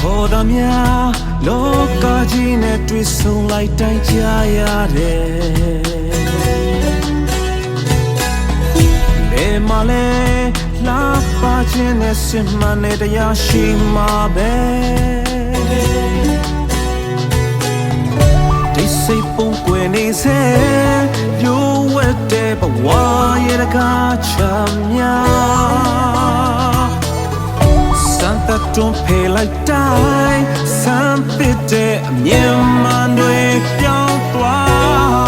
ခေါ်သမျှလောကကြီးနဲ့တွေ့ဆုံလိုက်တိုင်းကြားရတယ်ဘယ်မှာလဲလာပါခြင်းနဲ့စင်မှန်တဲ့တရားရှိမှာပဲဒီစိတ်ပုံကွယ်နေစေပြိုဝဲတဲ့ဘဝရဲ့ကားချမ်းများစံတတွန်းဖေးလိုက်တိုင်းစံပစ်တဲ့အမြင်မှန်တွေပြောင်းသွား